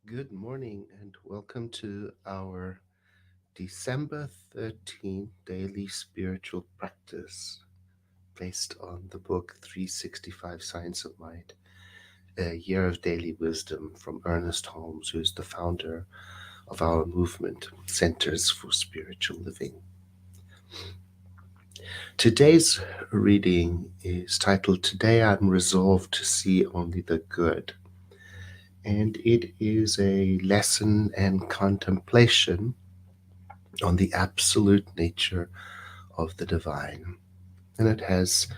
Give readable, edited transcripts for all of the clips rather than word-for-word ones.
Good morning and welcome to our December 13th daily spiritual practice based on the book 365 Science of Mind, a year of daily wisdom from Ernest Holmes, who is the founder of our movement, Centers for Spiritual Living. Today's reading is titled, Today I'm Resolved to See Only the Good. And it is a lesson and contemplation on the absolute nature of the divine. And it has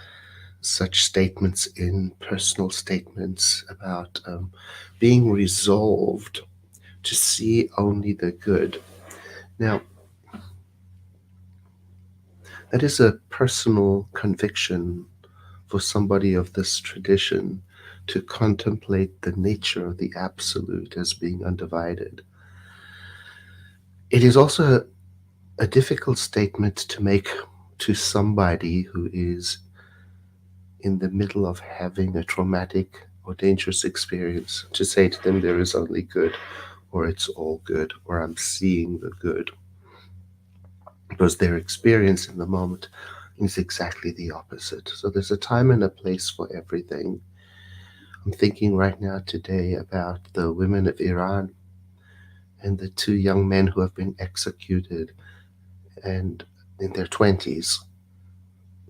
such statements in personal statements about being resolved to see only the good. Now, that is a personal conviction for somebody of this tradition to contemplate the nature of the absolute as being undivided. It is also a difficult statement to make to somebody who is in the middle of having a traumatic or dangerous experience, to say to them there is only good, or it's all good, or I'm seeing the good, because their experience in the moment is exactly the opposite. So there's a time and a place for everything. I'm thinking right now today about the women of Iran and the two young men who have been executed and in their 20s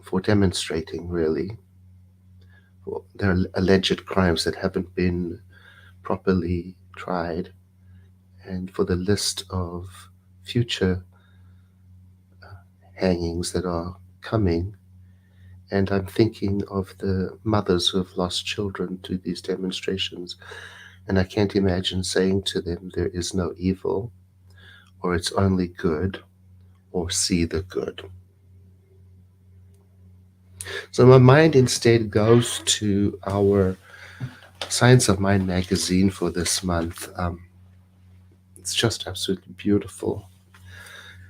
for demonstrating, really, for their alleged crimes that haven't been properly tried, and for the list of future hangings that are coming. And I'm thinking of the mothers who have lost children to these demonstrations, and I can't imagine saying to them, there is no evil, or it's only good, or see the good. So my mind instead goes to our Science of Mind magazine for this month. It's just absolutely beautiful.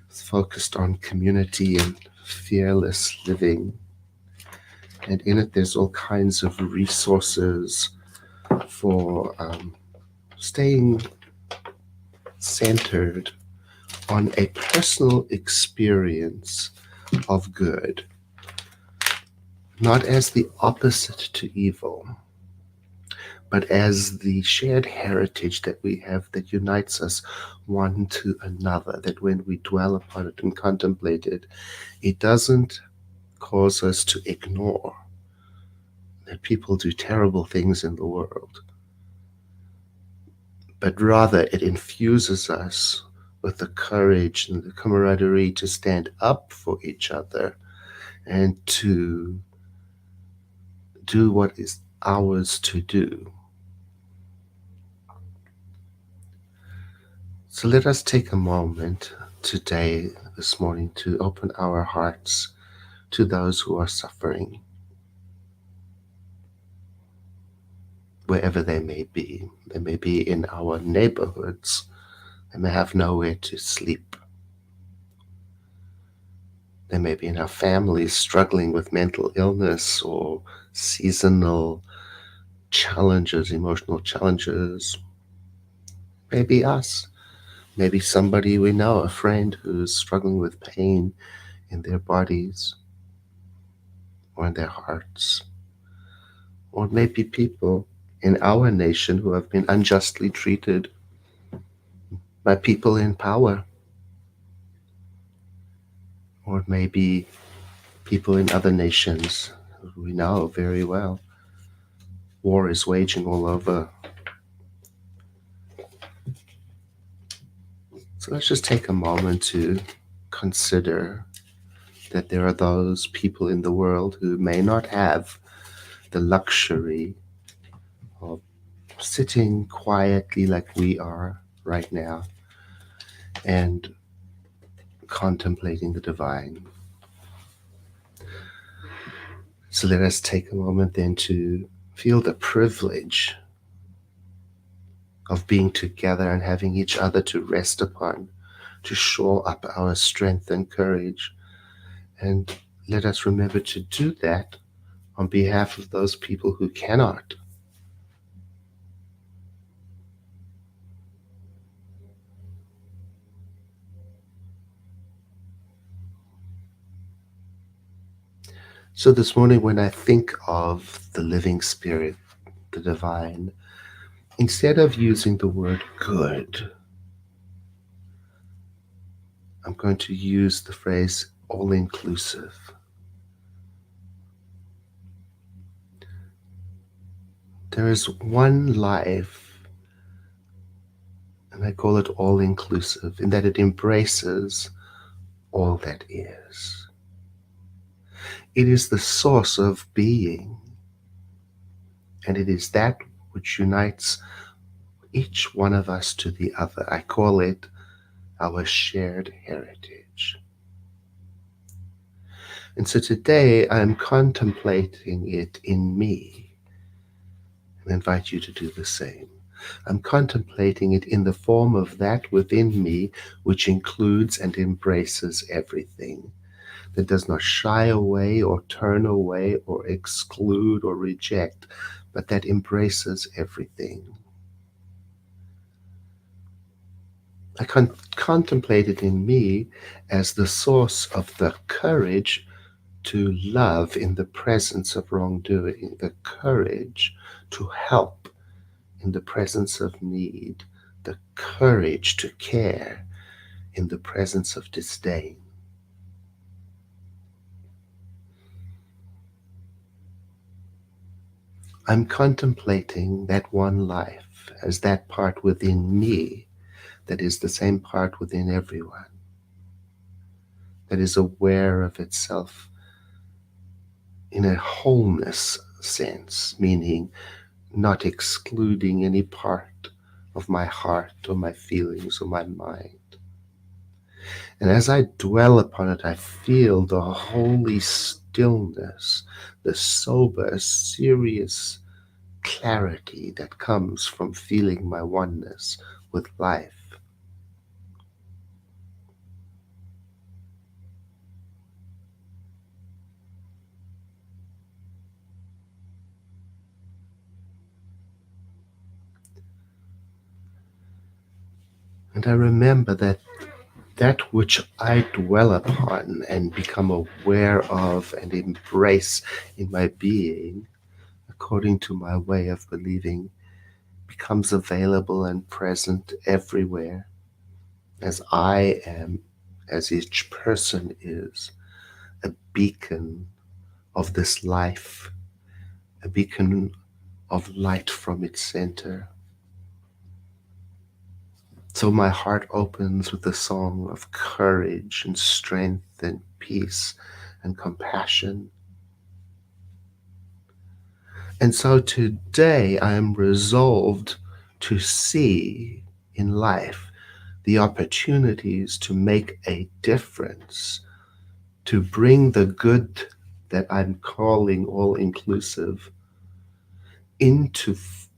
It's focused on community and fearless living. And in it, there's all kinds of resources for staying centered on a personal experience of good, not as the opposite to evil, but as the shared heritage that we have that unites us one to another, that when we dwell upon it and contemplate it, it doesn't cause us to ignore that people do terrible things in the world, but rather it infuses us with the courage and the camaraderie to stand up for each other and to do what is ours to do. So let us take a moment today, this morning, to open our hearts to those who are suffering, wherever they may be. They may be in our neighborhoods, they may have nowhere to sleep. They may be in our families struggling with mental illness or seasonal challenges, emotional challenges. Maybe us, maybe somebody we know, a friend who's struggling with pain in their bodies or in their hearts. Or maybe people in our nation who have been unjustly treated by people in power. Or maybe people in other nations who we know very well. War is waging all over. So let's just take a moment to consider that there are those people in the world who may not have the luxury of sitting quietly like we are right now and contemplating the divine. So let us take a moment then to feel the privilege of being together and having each other to rest upon, to shore up our strength and courage. And let us remember to do that on behalf of those people who cannot. So this morning, when I think of the living spirit, the divine, instead of using the word good, I'm going to use the phrase all inclusive. There is one life, and I call it all inclusive, in that it embraces all that is. It is the source of being, and it is that which unites each one of us to the other. I call it our shared heritage. And so today I'm contemplating it in me and invite you to do the same. I'm contemplating it in the form of that within me which includes and embraces everything, that does not shy away or turn away or exclude or reject, but that embraces everything. I contemplate it in me as the source of the courage to love in the presence of wrongdoing, the courage to help in the presence of need, the courage to care in the presence of disdain. I'm contemplating that one life as that part within me that is the same part within everyone, that is aware of itself in a wholeness sense, meaning not excluding any part of my heart or my feelings or my mind. And as I dwell upon it, I feel the holy stillness, the sober, serious clarity that comes from feeling my oneness with life. And I remember that that which I dwell upon and become aware of and embrace in my being, according to my way of believing, becomes available and present everywhere, as I am, as each person is, a beacon of this life, a beacon of light from its center. So my heart opens with a song of courage and strength and peace and compassion. And so today I am resolved to see in life the opportunities to make a difference, to bring the good that I'm calling all inclusive into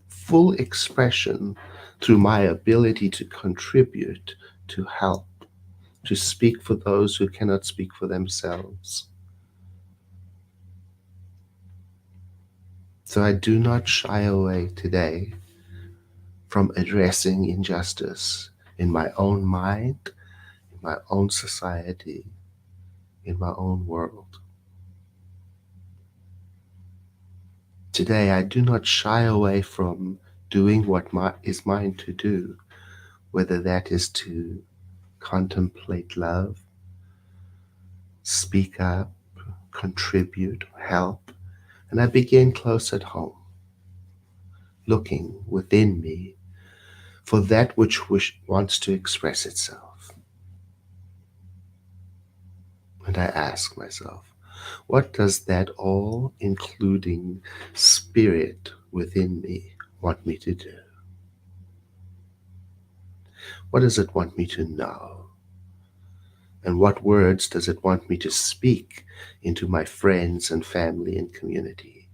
full expression through my ability to contribute, to help, to speak for those who cannot speak for themselves. So I do not shy away today from addressing injustice in my own mind, in my own society, in my own world. Today I do not shy away from doing what is mine to do, whether that is to contemplate love, speak up, contribute, help. And I begin close at home, looking within me for that which wants to express itself. And I ask myself, what does that all including spirit within me want me to do? What does it want me to know? And what words does it want me to speak into my friends and family and community?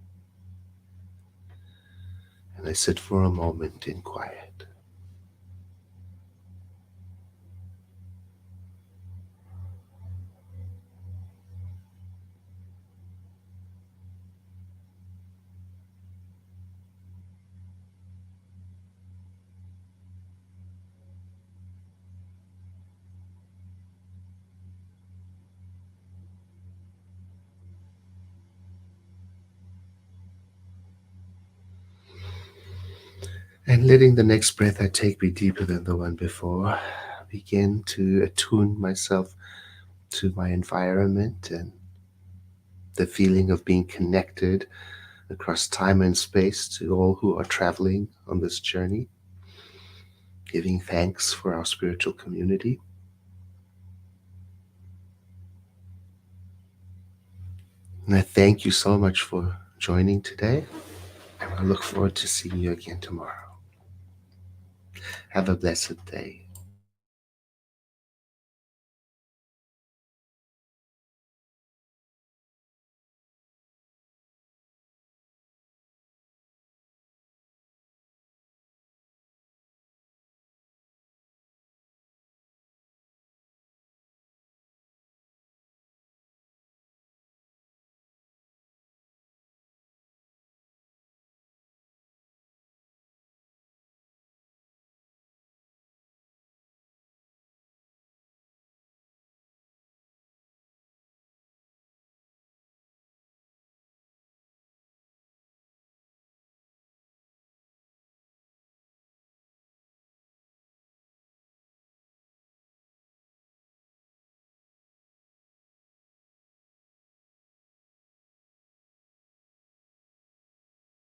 And I sit for a moment in quiet. And letting the next breath I take be deeper than the one before. Begin to attune myself to my environment and the feeling of being connected across time and space to all who are traveling on this journey, giving thanks for our spiritual community. And I thank you so much for joining today, and I look forward to seeing you again tomorrow. Have a blessed day.